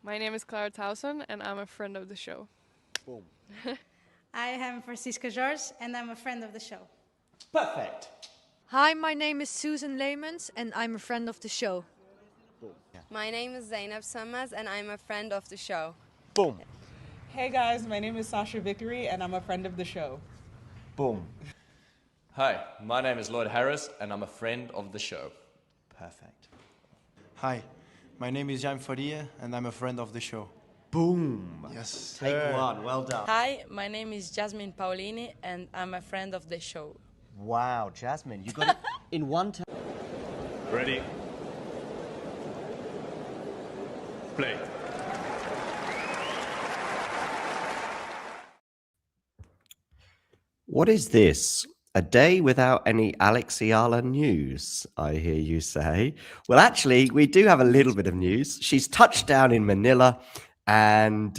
My name is Clara Tauson, and I'm a friend of the show. Boom. I am Francisca George, and I'm a friend of the show. Perfect. Hi, my name is Susan Leemans, and I'm a friend of the show. Boom. Yeah. My name is Zeynep Sonmez, and I'm a friend of the show. Boom. Hey guys, my name is Sasha Vickery, and I'm a friend of the show. Boom. Hi, my name is Lloyd Harris, and I'm a friend of the show. Perfect. Hi, my name is Jan Faria, and I'm a friend of the show. Boom. Yes. Take one. Well done. Hi, my name is Jasmine Paolini, and I'm a friend of the show. Wow, Jasmine, you got it in one time. Ready? Play. What is this? A day without any Alexiala news, I hear you say. Well, actually, we do have a little bit of news. She's touched down in Manila, and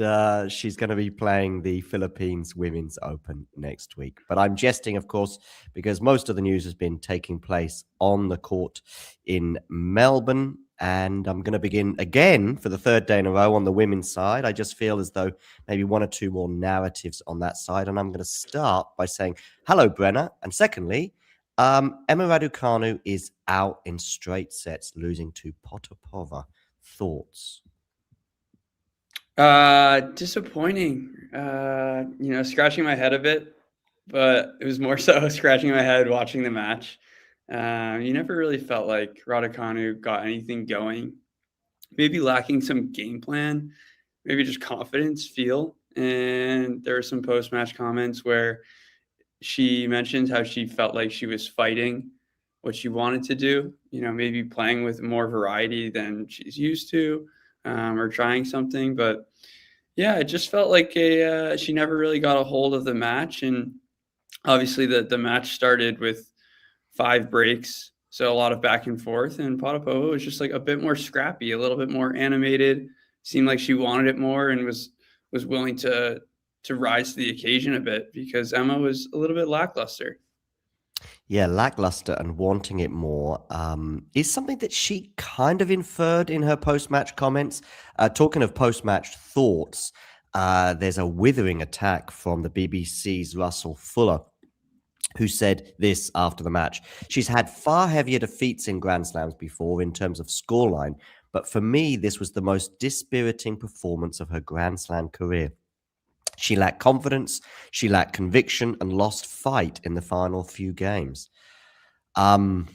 she's going to be playing the Philippines Women's Open next week. But I'm jesting, of course, because most of the news has been taking place on the court in Melbourne. And I'm going to begin again for the third day in a row on the women's side. I just feel as though maybe one or two more narratives on that side. And I'm going to start by saying, hello, Brenna. And secondly, Emma Raducanu is out in straight sets, losing to Potapova. Thoughts? Disappointing. Scratching my head a bit, but it was more so scratching my head watching the match. You never really felt like Raducanu got anything going. Maybe lacking some game plan, maybe just confidence, feel. And there were some post-match comments where she mentioned how she felt like she was fighting what she wanted to do, maybe playing with more variety than she's used to, or trying something. But yeah, it just felt like she never really got a hold of the match. And obviously the match started with 5 breaks, so a lot of back and forth, and Potapova was just like a bit more scrappy, a little bit more animated, seemed like she wanted it more and was willing to rise to the occasion a bit, because Emma was a little bit lackluster. Yeah, lackluster and wanting it more is something that she kind of inferred in her post-match comments. Talking of post-match thoughts, there's a withering attack from the BBC's Russell Fuller, who said this after the match. She's had far heavier defeats in Grand Slams before in terms of scoreline, but for me, this was the most dispiriting performance of her Grand Slam career. She lacked confidence, she lacked conviction, and lost fight in the final few games. Do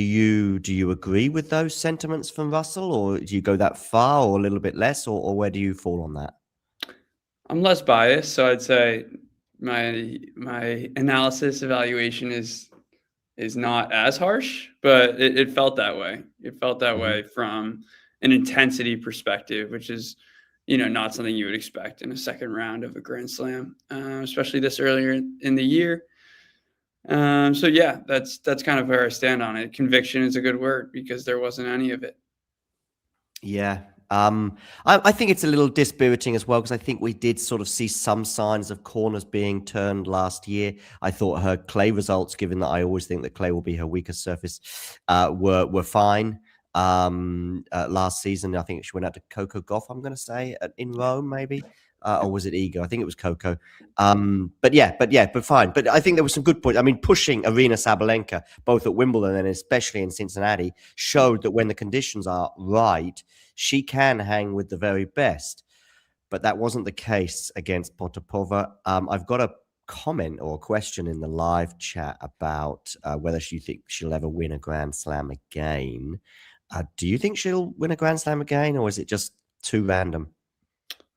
you agree with those sentiments from Russell, or do you go that far, or a little bit less, or where do you fall on that? I'm less biased, so I'd say my analysis evaluation is not as harsh, but it felt that way. It felt that way from an intensity perspective, which is, not something you would expect in a second round of a Grand Slam, especially this earlier in the year. So yeah, that's kind of where I stand on it. Conviction is a good word, because there wasn't any of it. Yeah. I think it's a little dispiriting as well, because I think we did sort of see some signs of corners being turned last year. I thought her clay results, given that I always think that clay will be her weaker surface, were fine. Last season, I think she went out to Coco Gauff, I'm going to say, in Rome, maybe. Or was it Ego? I think it was Coco. But fine. But I think there was some good points. I mean, pushing Aryna Sabalenka, both at Wimbledon and especially in Cincinnati, showed that when the conditions are right, she can hang with the very best. But that wasn't the case against Potapova. I've got a comment or a question in the live chat about whether you think she'll ever win a Grand Slam again. Do you think she'll win a Grand Slam again, or is it just too random?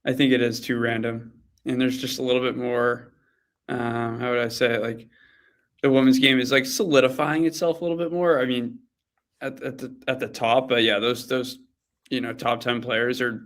I think it is too random, and there's just a little bit more. How would I say it? Like, the women's game is like solidifying itself a little bit more. I mean, at the top, but yeah, those top 10 players are,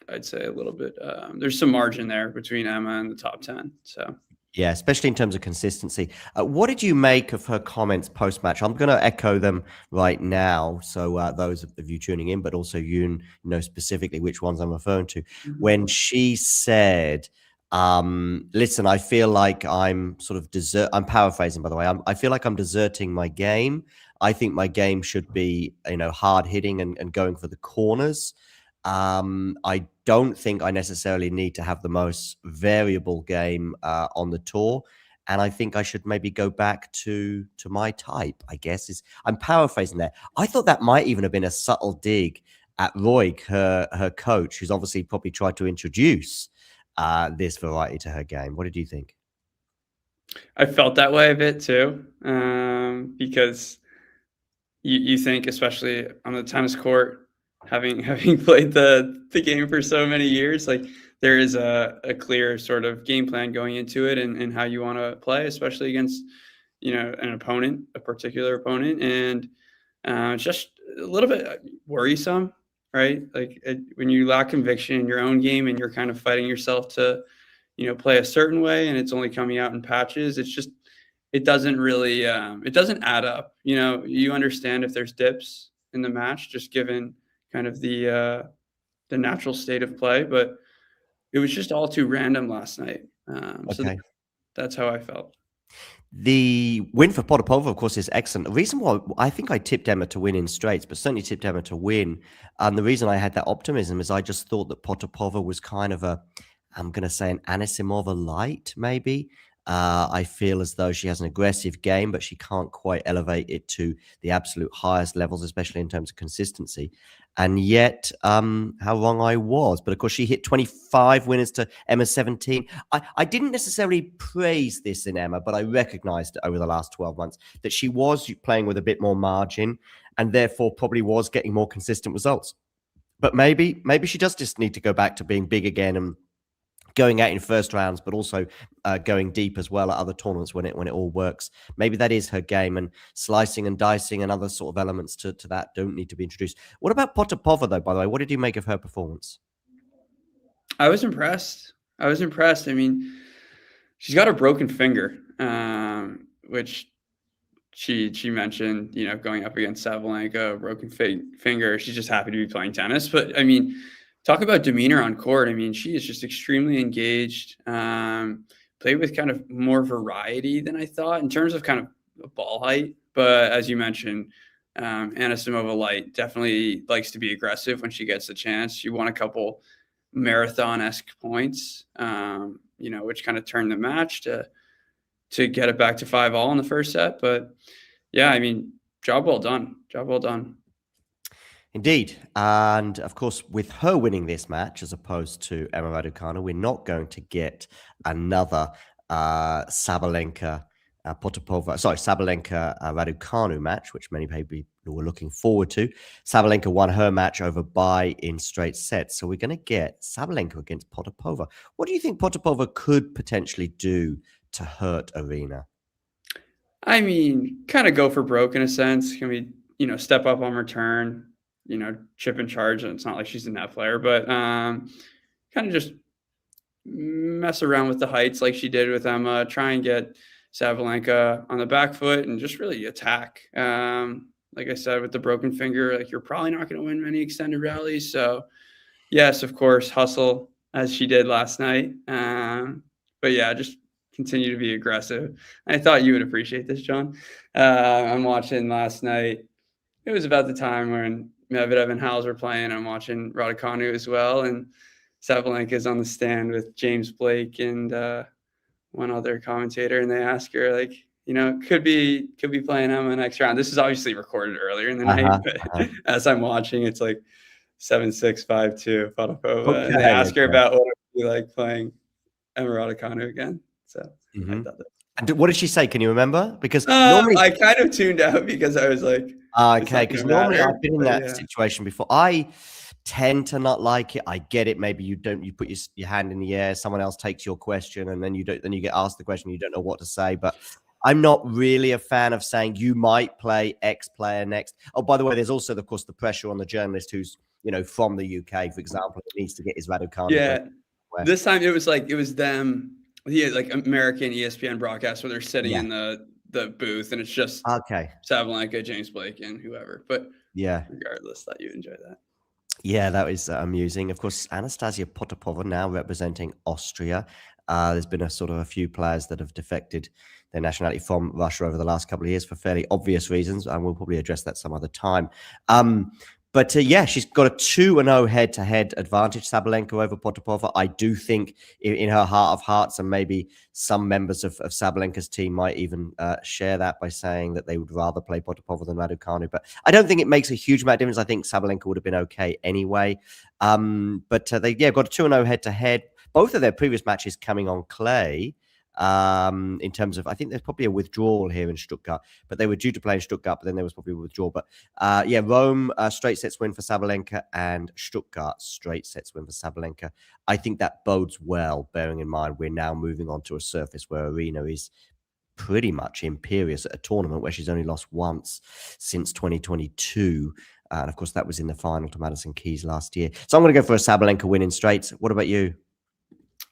I'd say, a little bit. There's some margin there between Emma and the top 10. So. Yeah, especially in terms of consistency. What did you make of her comments post-match? I'm going to echo them right now, so those of you tuning in, but also you know specifically which ones I'm referring to. When she said, listen, I feel like I'm sort of I'm paraphrasing, by the way. I feel like I'm deserting my game. I think my game should be, hard hitting and going for the corners. I don't think I necessarily need to have the most variable game on the tour. And I think I should maybe go back to my type, I guess. I'm paraphrasing there. I thought that might even have been a subtle dig at Roig, her coach, who's obviously probably tried to introduce this variety to her game. What did you think? I felt that way a bit too, because you think, especially on the tennis court, having played the game for so many years, like there is a clear sort of game plan going into it and how you want to play, especially against, an opponent, a particular opponent. And it's just a little bit worrisome, right? Like when you lack conviction in your own game and you're kind of fighting yourself to, play a certain way and it's only coming out in patches. It doesn't really, it doesn't add up. You understand if there's dips in the match, just given kind of the natural state of play, but it was just all too random last night. So that's how I felt. The win for Potapova, of course, is excellent. The reason why I think I tipped Emma to win in straights, but certainly tipped Emma to win. And the reason I had that optimism is I just thought that Potapova was kind of I'm going to say an Anisimova light, maybe. I feel as though she has an aggressive game, but she can't quite elevate it to the absolute highest levels, especially in terms of consistency. And yet, how wrong I was. But of course, she hit 25 winners to Emma's 17. I didn't necessarily praise this in Emma, but I recognized over the last 12 months that she was playing with a bit more margin and therefore probably was getting more consistent results. But maybe she does just need to go back to being big again and going out in first rounds, but also going deep as well at other tournaments when it all works. Maybe that is her game, and slicing and dicing and other sort of elements to that don't need to be introduced. What about Potapova, though, by the way? What did you make of her performance? I was impressed. I mean, she's got a broken finger, which she mentioned, going up against Sabalinka, broken finger. She's just happy to be playing tennis. But, I mean, talk about demeanor on court. I mean, she is just extremely engaged, played with kind of more variety than I thought in terms of kind of ball height. But as you mentioned, Anisimova light definitely likes to be aggressive when she gets the chance. She won a couple marathon-esque points, which kind of turned the match to get it back to 5-all in the first set. But yeah, I mean, job well done. Indeed. And of course, with her winning this match, as opposed to Emma Raducanu, we're not going to get another Sabalenka Raducanu match, which many people were looking forward to. Sabalenka won her match over bye in straight sets. So we're going to get Sabalenka against Potapova. What do you think Potapova could potentially do to hurt Arena? I mean, kind of go for broke in a sense. Can we, step up on return, chip and charge. And it's not like she's a net player, but kind of just mess around with the heights like she did with Emma, try and get Sabalenka on the back foot and just really attack. Like I said, with the broken finger, like you're probably not going to win many extended rallies. So yes, of course, hustle as she did last night. But yeah, just continue to be aggressive. I thought you would appreciate this, John. I'm watching last night. It was about the time when Medvedev and Howells were playing. I'm watching Raducanu as well. And Sabalenka is on the stand with James Blake and one other commentator. And they ask her, like, could be playing Emma next round. This is obviously recorded earlier in the night. But as I'm watching, it's like 7-6, 5-2, Potapova. Okay, and they ask her about what it would be like playing Emma Raducanu again. So I thought that. And what did she say? Can you remember? Because normally I kind of tuned out because I was like, okay, because normally I've been in that situation before. I tend to not like it. I get it. Maybe you put your hand in the air, someone else takes your question, and then you get asked the question, you don't know what to say. But I'm not really a fan of saying you might play X player next. Oh, by the way, there's also, of course, the pressure on the journalist who's from the UK, for example, needs to get his Raducanu. Yeah, this time it was them. Yeah, like American ESPN broadcast where they're sitting in the booth and it's just Sabalenka, James Blake, and whoever. But yeah, regardless, thought you'd enjoy that. Yeah, that was amusing. Of course, Anastasia Potapova now representing Austria. There's been a few players that have defected their nationality from Russia over the last couple of years for fairly obvious reasons, and we'll probably address that some other time. But yeah, she's got a 2-0 head-to-head advantage, Sabalenka over Potapova. I do think in her heart of hearts, and maybe some members of Sabalenka's team might even share that by saying that they would rather play Potapova than Raducanu. But I don't think it makes a huge amount of difference. I think Sabalenka would have been okay anyway. But they got a 2-0 head-to-head. Both of their previous matches coming on clay. In terms of, I think there's probably a withdrawal here in Stuttgart, but they were due to play in Stuttgart, but then there was probably a withdrawal. But Rome, straight sets win for Sabalenka, and Stuttgart, straight sets win for Sabalenka. I think that bodes well, bearing in mind we're now moving on to a surface where Arena is pretty much imperious at a tournament where she's only lost once since 2022. And of course, that was in the final to Madison Keys last year. So I'm going to go for a Sabalenka win in straights. What about you?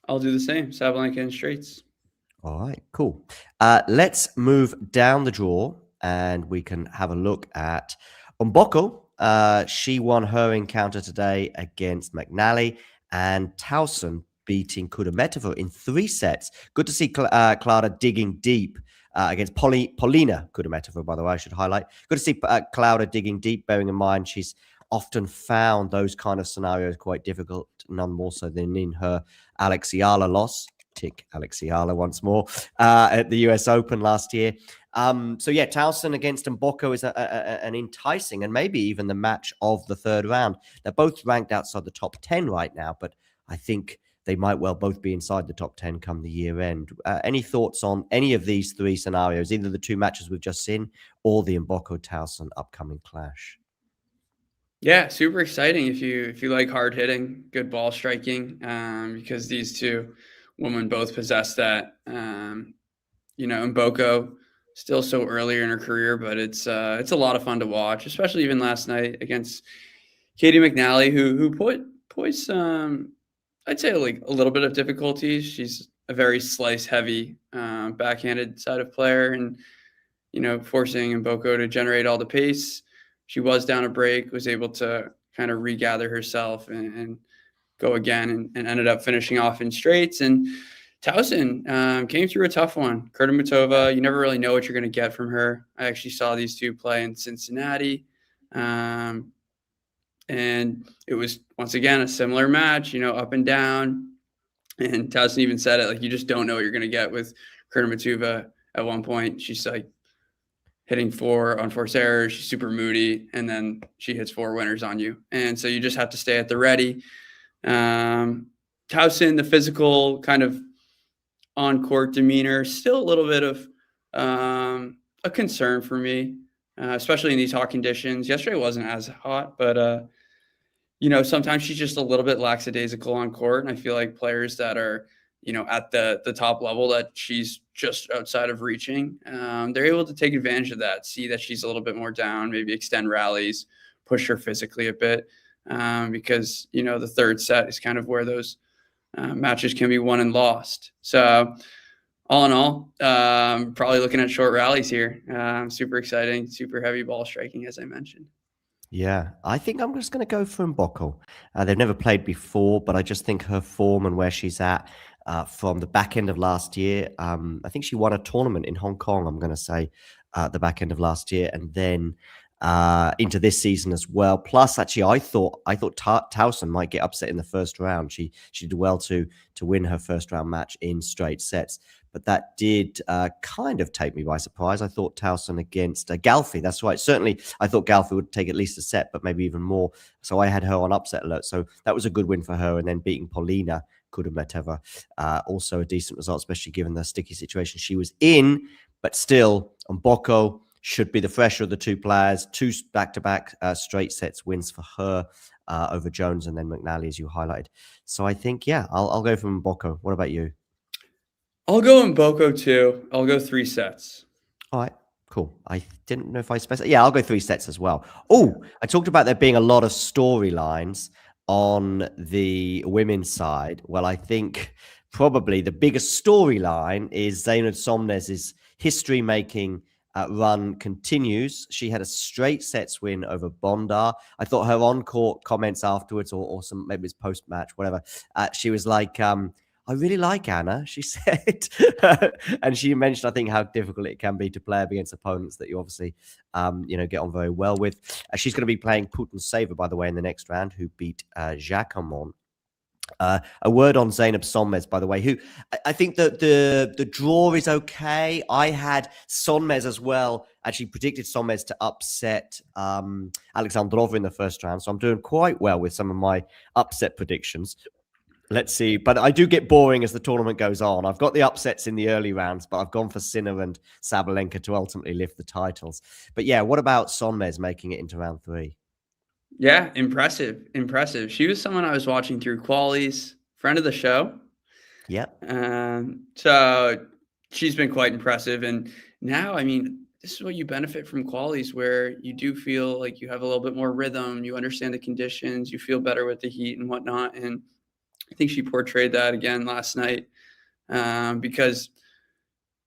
I'll do the same. Sabalenka in straights. All right, cool. Let's move down the draw and we can have a look at Mboko. She won her encounter today against McNally, and Tauson beating Kudermetova in 3 sets. Good to see Clara digging deep against Paulina Kudermetova, by the way, I should highlight. Good to see Clara digging deep, bearing in mind she's often found those kind of scenarios quite difficult, none more so than in her Alexiala loss. Tick Alexiala once more at the US Open last year. So yeah, Tauson against Mboko is an enticing and maybe even the match of the third round. They're both ranked outside the top 10 right now, but I think they might well both be inside the top 10 come the year end. Any thoughts on any of these 3 scenarios, either the 2 matches we've just seen or the Mboko-Tauson upcoming clash? Yeah, super exciting if you like hard hitting, good ball striking, because these 2 women both possess that. Mboko still so earlier in her career, but it's a lot of fun to watch, especially even last night against Katie McNally, who poised I'd say like a little bit of difficulties. She's a very slice heavy backhanded side of player, and forcing Mboko to generate all the pace. She was down a break, was able to kind of regather herself and go again, and ended up finishing off in straights. And Tauson came through a tough one. Kudermetova, you never really know what you're going to get from her. I actually saw these 2 play in Cincinnati. And it was, once again, a similar match, up and down. And Tauson even said it, like, you just don't know what you're going to get with Kudermetova. At one point, she's like hitting 4 unforced errors. She's super moody. And then she hits 4 winners on you. And so you just have to stay at the ready. Tauson, the physical kind of on-court demeanor, still a little bit of a concern for me, especially in these hot conditions. Yesterday wasn't as hot, but sometimes she's just a little bit lackadaisical on court. And I feel like players that are, at the top level that she's just outside of reaching, they're able to take advantage of that, see that she's a little bit more down, maybe extend rallies, push her physically a bit. Because, the third set is kind of where those matches can be won and lost. So all in all, probably looking at short rallies here. Super exciting, super heavy ball striking, as I mentioned. Yeah, I think I'm just going to go for Mboko. They've never played before, but I just think her form and where she's at from the back end of last year. I think she won a tournament in Hong Kong, I'm going to say, the back end of last year. And then into this season as well. Plus, actually, I thought Tauson might get upset in the first round. She did well to win her first round match in straight sets, but that did kind of take me by surprise. I thought Tauson against Galfi. That's right. Certainly, I thought Galfi would take at least a set, but maybe even more. So I had her on upset alert. So that was a good win for her. And then beating Paulina Kudermetova, also a decent result, especially given the sticky situation she was in. But still, Mboko should be the fresher of the 2 players. 2 back-to-back straight sets wins for her over Jones and then McNally, as you highlighted. So I think, yeah, I'll go for Mboko. What about you? I'll go Mboko too. I'll go 3 sets. All right, cool. I didn't know if I specified. Yeah, I'll go 3 sets as well. Oh, I talked about there being a lot of storylines on the women's side. Well, I think probably the biggest storyline is Zeynep Sonmez's history-making run continues. She had a straight sets win over Bondar. I thought her on-court comments afterwards, or some maybe it's post-match, whatever. She was like, I really like Anna, she said. And she mentioned, I think, how difficult it can be to play against opponents that you obviously, get on very well with. She's going to be playing Putintseva, by the way, in the next round, who beat Jacquemont. A word on Zeynep Sonmez, by the way, who I think that the draw is okay. I had Sonmez as well. Actually predicted Sonmez to upset Alexandrova in the first round. So I'm doing quite well with some of my upset predictions. Let's see. But I do get boring as the tournament goes on. I've got the upsets in the early rounds, but I've gone for Sinner and Sabalenka to ultimately lift the titles. But yeah, what about Sonmez making it into round 3? Yeah, impressive. She was someone I was watching through qualies, friend of the show. Yep. So she's been quite impressive. And now, I mean, this is what you benefit from qualies, where you do feel like you have a little bit more rhythm, you understand the conditions, you feel better with the heat and whatnot. And I think she portrayed that again last night, because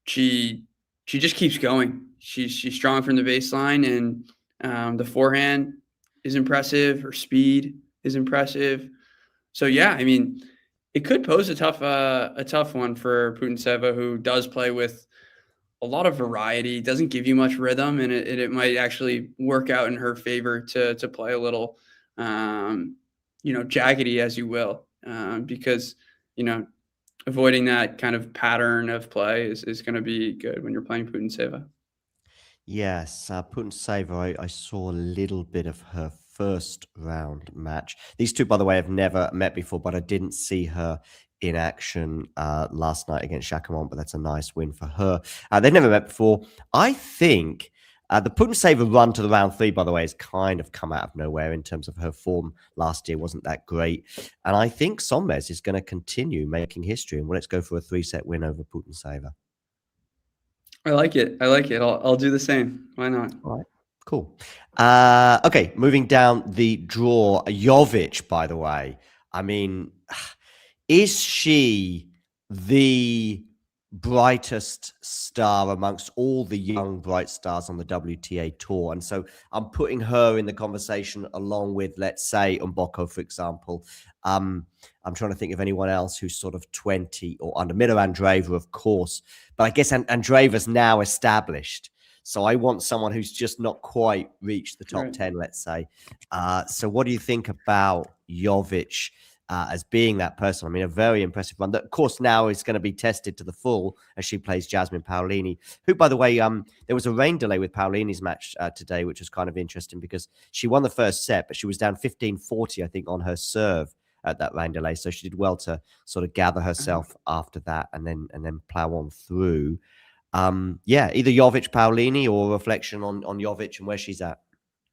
she just keeps going. She's strong from the baseline, and the forehand is impressive. Her speed is impressive. So yeah, I mean, it could pose a tough one for Putintseva, who does play with a lot of variety, doesn't give you much rhythm, and it might actually work out in her favor to play a little, jaggedy, as you will, because, avoiding that kind of pattern of play is going to be good when you're playing Putintseva. Yes, Putintseva, I saw a little bit of her first round match. These two, by the way, have never met before, but I didn't see her in action last night against Jacquemont, but that's a nice win for her. They've never met before. I think the Putintseva run to the round 3, by the way, has kind of come out of nowhere in terms of her form. Last year wasn't that great. And I think Sonmez is going to continue making history, and let's go for a 3-set win over Putintseva. I like it. I'll do the same. Why not? All right. Cool. Okay, moving down the draw. Jovic, by the way. I mean, is she the brightest star amongst all the young bright stars on the WTA tour? And so I'm putting her in the conversation along with, let's say, Mboko, for example. I'm trying to think of anyone else who's sort of 20 or under. Minaur Andreeva, of course. But I guess Andreeva's now established. So I want someone who's just not quite reached the top 10, let's say. So what do you think about Jovic as being that person? I mean, a very impressive one that, of course, now is going to be tested to the full as she plays Jasmine Paolini, who, by the way, there was a rain delay with Paolini's match today, which was kind of interesting because she won the first set, but she was down 15-40, I think, on her serve at that rain delay. So she did well to sort of gather herself after that and then plow on through. Either Jovic, Paolini, or reflection on Jovic and where she's at.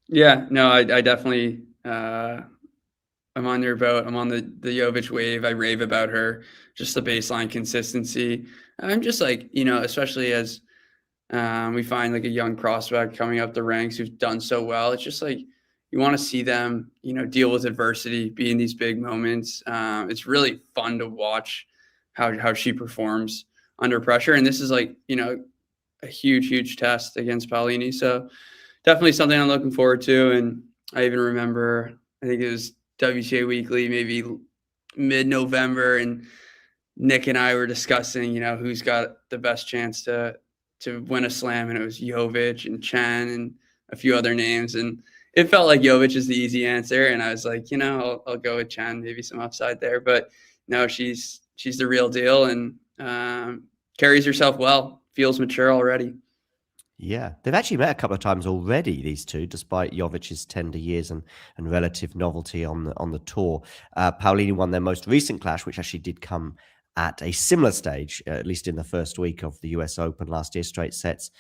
Yeah, no, I definitely, I'm on your boat. I'm on the Jovic wave. I rave about her, just the baseline consistency. I'm just like, especially as we find like a young prospect coming up the ranks who've done so well. It's just like, you want to see them, deal with adversity, be in these big moments. It's really fun to watch how she performs under pressure. And this is like, a huge test against Paolini. So definitely something I'm looking forward to. And I even remember, I think it was WTA Weekly, maybe mid-November, and Nick and I were discussing, who's got the best chance to win a slam. And it was Jovic and Chen and a few other names. And it felt like Jovic is the easy answer. And I was like, I'll go with Chen, maybe some upside there. But no, she's the real deal and carries herself well, feels mature already. Yeah, they've actually met a couple of times already, these two, despite Jovic's tender years and relative novelty on the tour. Paolini won their most recent clash, which actually did come at a similar stage, at least in the first week of the US Open last year, straight sets.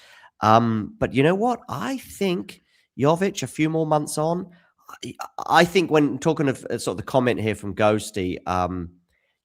But you know what? I think Jovic, a few more months on, I think when talking of sort of the comment here from Ghosty,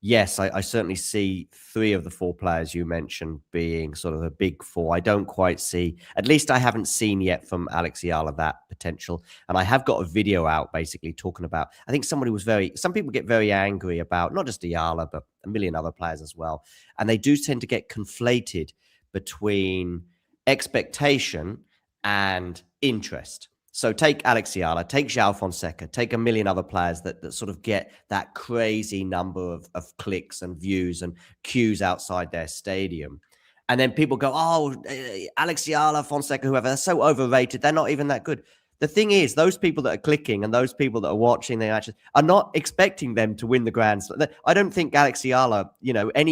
yes, I certainly see 3 of the 4 players you mentioned being sort of a big 4. I don't quite see, at least I haven't seen yet from Alex Ayala that potential. And I have got a video out basically talking about, I think some people get very angry about not just Ayala, but a million other players as well. And they do tend to get conflated between expectation and interest. So take Alexiala, take João Fonseca, take a million other players that sort of get that crazy number of clicks and views and queues outside their stadium. And then people go, oh, Alexiala, Fonseca, whoever, they're so overrated. They're not even that good. The thing is, those people that are clicking and those people that are watching the matches are not expecting them to win the Grand Slam. I don't think Alexiala,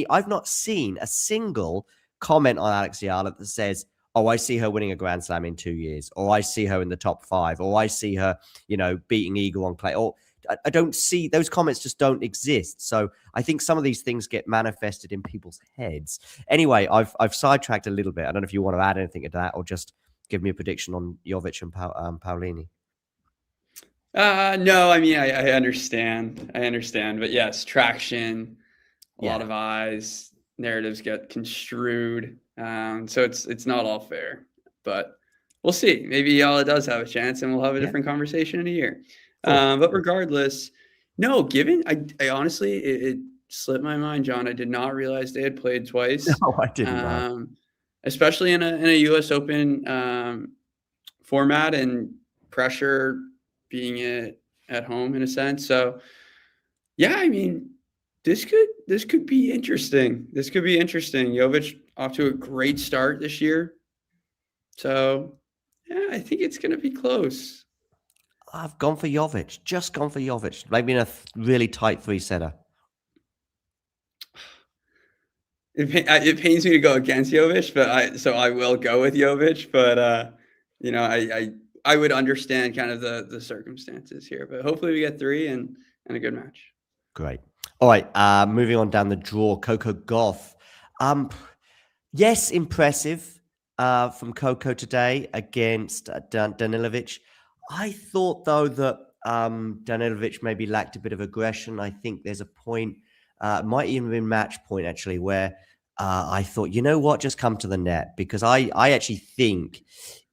I've not seen a single comment on Alexiala that says, oh, I see her winning a Grand Slam in 2 years, or I see her in the top 5, or I see her, beating Igor on clay, or I don't see those comments just don't exist. So I think some of these things get manifested in people's heads. Anyway, I've sidetracked a little bit. I don't know if you want to add anything to that or just give me a prediction on Jovic and Paolini. No, I mean, I understand. But yes, traction, a lot of eyes, narratives get construed. So it's not all fair, but we'll see. Maybe Yala does have a chance and we'll have a different conversation in a year. But regardless, no, I honestly, it slipped my mind, John. I did not realize they had played twice. No, I didn't. Especially in a U.S. Open format and pressure being at home in a sense. So, yeah, I mean, this could be interesting. This could be interesting. Jovic off to a great start this year. So, yeah, I think it's going to be close. I've gone for Jovic. Just gone for Jovic. Maybe in a really tight 3-setter. It pains me to go against Jovic, but I will go with Jovic. But I would understand kind of the circumstances here. But hopefully we get 3 and a good match. Great. All right. Moving on down the draw, Coco Gauff. Yes, impressive from Coco today against Danilovich. I thought, though, that Danilovich maybe lacked a bit of aggression. I think there's a point, might even be match point, actually, where I thought, you know what, just come to the net. Because I actually think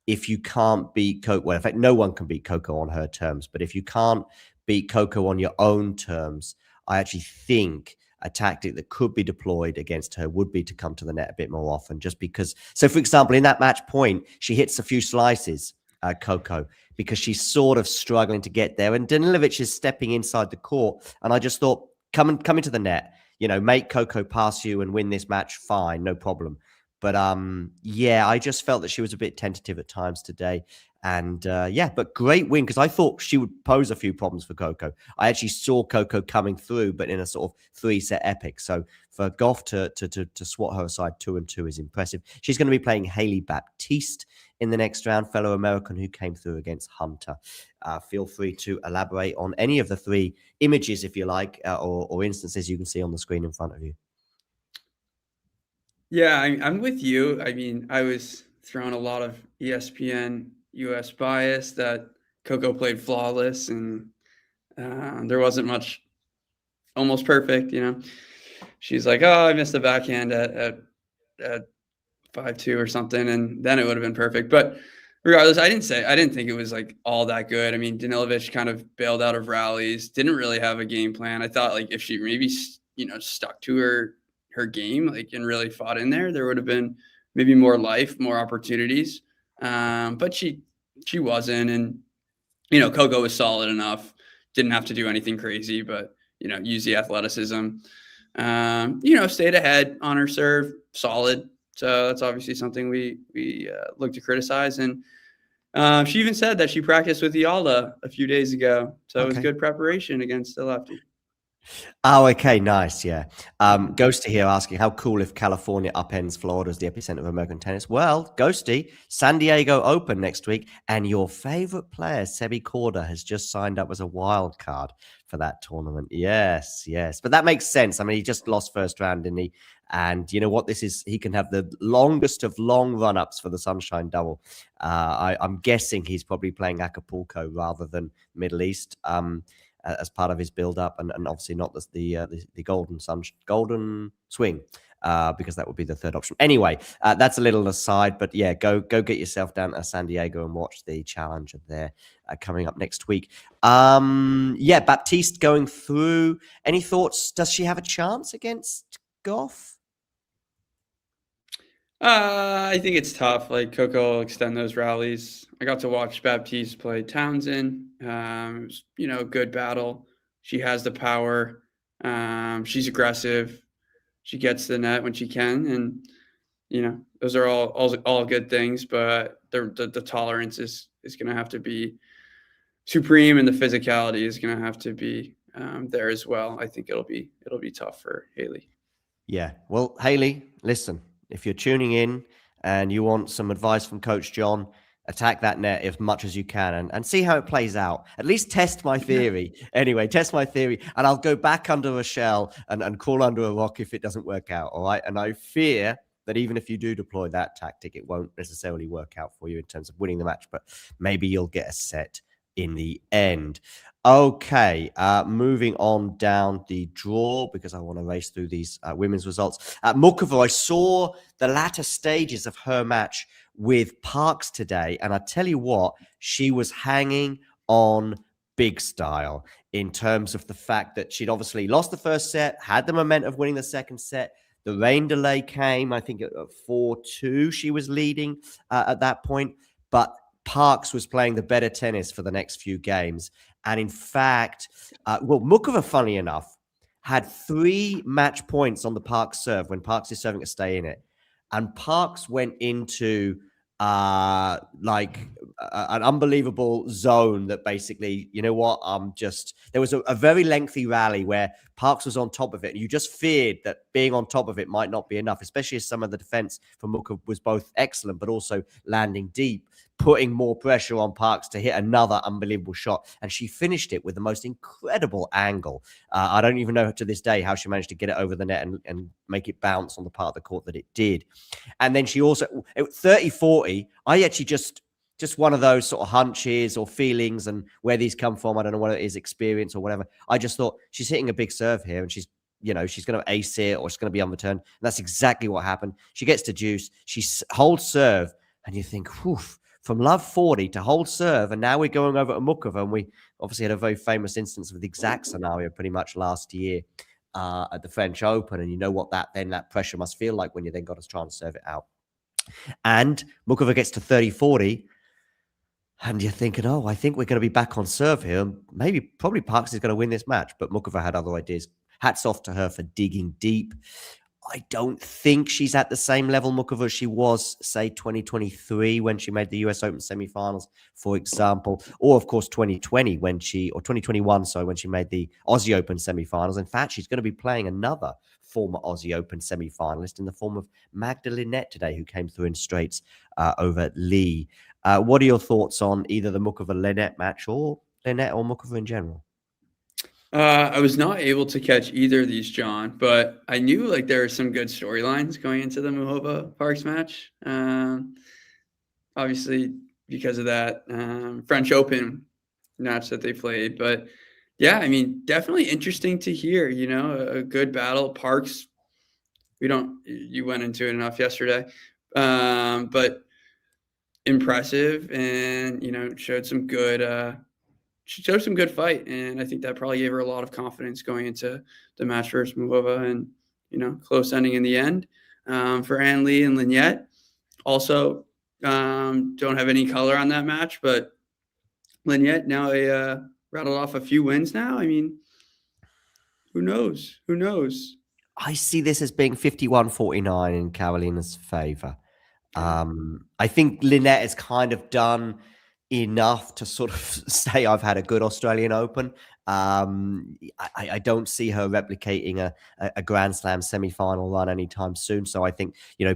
if you can't beat Coco, well, in fact, no one can beat Coco on her terms. But if you can't beat Coco on your own terms, I actually think a tactic that could be deployed against her would be to come to the net a bit more often. Just because, so for example, in that match point, she hits a few slices, Coco, because she's sort of struggling to get there. And Danilovich is stepping inside the court. And I just thought, come into the net, make Coco pass you and win this match. Fine, no problem. But I just felt that she was a bit tentative at times today. And but great win, because I thought she would pose a few problems for Coco. I actually saw Coco coming through, but in a sort of 3-set epic. So for Gauff to swat her aside 2-2 is impressive. She's going to be playing Hailey Baptiste in the next round, fellow American who came through against Hunter. Feel free to elaborate on any of the 3 images, if you like, or instances you can see on the screen in front of you. Yeah, I'm with you. I mean, I was throwing a lot of ESPN US bias that Coco played flawless and there wasn't much, almost perfect, She's like, oh, I missed the backhand at 5-2 or something, and then it would have been perfect. But regardless, I didn't think it was like all that good. I mean, Danilovich kind of bailed out of rallies, didn't really have a game plan. I thought like if she maybe stuck to her game and really fought in there would have been maybe more life, more opportunities. But she wasn't, and Coco was solid enough, didn't have to do anything crazy, but use the athleticism. Stayed ahead on her serve, solid. So that's obviously something we look to criticize. And she even said that she practiced with Yalda a few days ago, so it was good preparation against the lefty. Oh, okay, nice, yeah. Ghosty here asking, how cool if California upends Florida as the epicenter of American tennis? Well, Ghosty, San Diego Open next week, and your favorite player, Sebi Korda, has just signed up as a wild card for that tournament. Yes. But that makes sense. I mean, he just lost first round, didn't he? And you know what? He can have the longest of long run-ups for the Sunshine Double. I'm guessing he's probably playing Acapulco rather than Middle East. As part of his build-up, and obviously not the golden swing, because that would be the third option. Anyway, that's a little aside, but yeah, go get yourself down to San Diego and watch the challenger there coming up next week. Baptiste going through. Any thoughts? Does she have a chance against Gauff? I think it's tough. Like Coco will extend those rallies. I got to watch Baptiste play Townsend. It was, a good battle. She has the power. She's aggressive. She gets the net when she can, and those are all good things. But the tolerance is going to have to be supreme, and the physicality is going to have to be there as well. I think it'll be tough for Haley. Yeah. Well, Haley, listen. If you're tuning in and you want some advice from Coach John, attack that net as much as you can and see how it plays out. At least test my theory. Anyway, test my theory. And I'll go back under a shell and crawl under a rock if it doesn't work out. All right. And I fear that even if you do deploy that tactic, it won't necessarily work out for you in terms of winning the match, but maybe you'll get a set in the end. Okay, moving on down the draw because I want to race through these women's results. Muchova, I saw the latter stages of her match with Parks today, and I tell you what, she was hanging on big style in terms of the fact that she'd obviously lost the first set, had the momentum of winning the second set. The rain delay came, I think, at 4-2. She was leading at that point, but Parks was playing the better tennis for the next few games. And in fact, Muchova, funny enough, had 3 match points on the Parks serve when Parks is serving to stay in it. And Parks went into an unbelievable zone that basically, you know what, there was a very lengthy rally where Parks was on top of it. And you just feared that being on top of it might not be enough, especially as some of the defense from Muchova was both excellent, but also landing deep, putting more pressure on Parks to hit another unbelievable shot. And she finished it with the most incredible angle. I don't even know to this day how she managed to get it over the net and make it bounce on the part of the court that it did. And then she also, 30-40, I actually just one of those sort of hunches or feelings, and where these come from, I don't know what it is, experience or whatever. I just thought she's hitting a big serve here and she's going to ace it or it's going to be overturned. And that's exactly what happened. She gets to deuce. She holds serve and you think, whew, from love 40 to hold serve, and now we're going over to Muchova, and we obviously had a very famous instance of the exact scenario pretty much last year at the French Open, and you know what that pressure must feel like when you then got to try and serve it out. And Muchova gets to 30-40, and you're thinking, oh, I think we're going to be back on serve here. Probably Parks is going to win this match, but Muchova had other ideas. Hats off to her for digging deep. I don't think she's at the same level, Muchova, as she was, say, 2023 when she made the US Open semifinals, for example, or of course 2021, when she made the Aussie Open semifinals. In fact, she's going to be playing another former Aussie Open semifinalist in the form of Magda Linette today, who came through in straights over Lee. What are your thoughts on either the Muchova-Linette match or Linette or Muchova in general? I was not able to catch either of these, John, but I knew there were some good storylines going into the Muchova Parks match. Obviously, because of that French Open match that they played. But yeah, I mean, definitely interesting to hear, a good battle. Parks, you went into it enough yesterday, but impressive and, showed some good fight, and I think that probably gave her a lot of confidence going into the match versus Muchova, and close ending in the end for Ann Lee and Linette. Also, don't have any color on that match, but Linette now rattled off a few wins now. I mean, who knows? Who knows? I see this as being 51-49 in Carolina's favor. I think Linette has kind of done enough to sort of say I've had a good Australian Open. I don't see her replicating a Grand Slam semi-final run anytime soon. So I think,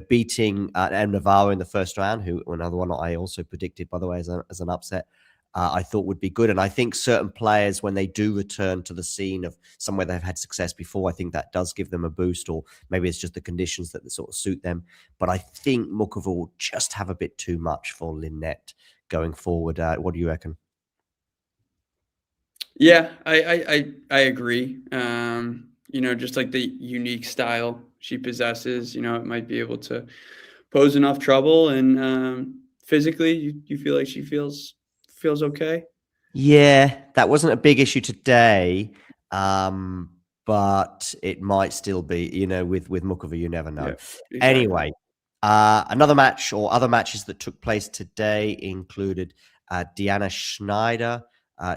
beating M. Navarro in the first round, who another one I also predicted, by the way, as an upset, I thought would be good. And I think certain players, when they do return to the scene of somewhere they've had success before, I think that does give them a boost, or maybe it's just the conditions that sort of suit them. But I think Muchova will just have a bit too much for Linette going forward. What do you reckon? Yeah, I agree. Just the unique style she possesses, it might be able to pose enough trouble, and physically you feel like she feels okay. Yeah, that wasn't a big issue today, but it might still be, with Muchova, you never know. Yeah, exactly. Anyway, Another match or other matches that took place today included Diana Schneider.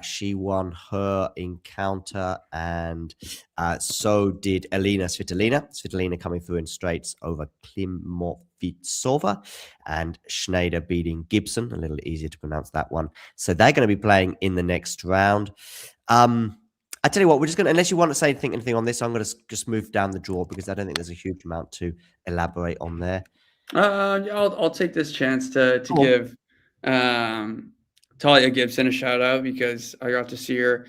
She won her encounter, and so did Elina Svitolina. Svitolina coming through in straights over Klimovitsova, and Schneider beating Gibson. A little easier to pronounce that one. So they're going to be playing in the next round. I tell you what, we're just going to, unless you want to say anything on this, I'm going to just move down the draw because I don't think there's a huge amount to elaborate on there. I'll take this chance to give Talia Gibson a shout out because I got to see her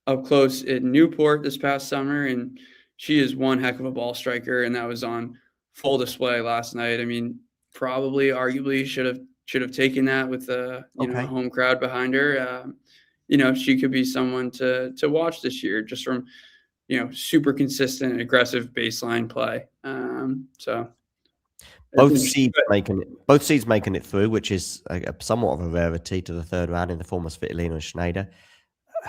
up close in Newport this past summer, and she is one heck of a ball striker, and that was on full display last night. I mean, probably arguably should have taken that with a home crowd behind her. She could be someone to watch this year just from super consistent aggressive baseline play. So both seeds making it through, which is somewhat of a rarity to the third round in the form of Svitolina and Schneider.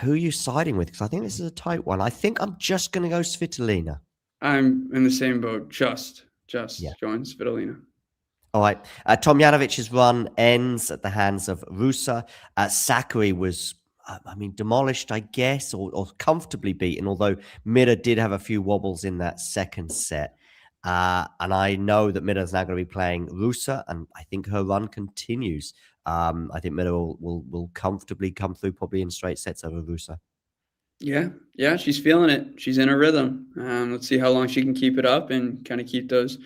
Who are you siding with? Because I think this is a tight one. I think I'm just going to go Svitolina. I'm in the same boat. Just going Svitolina. All right. Tomjanovic's run ends at the hands of Rusa. Sakkari was, demolished, I guess, or comfortably beaten, although Mida did have a few wobbles in that second set. And I know that Mida's now going to be playing Rusa, and I think her run continues. I think Mida will comfortably come through probably in straight sets over Rusa. Yeah, she's feeling it. She's in a rhythm. Let's see how long she can keep it up and kind of keep those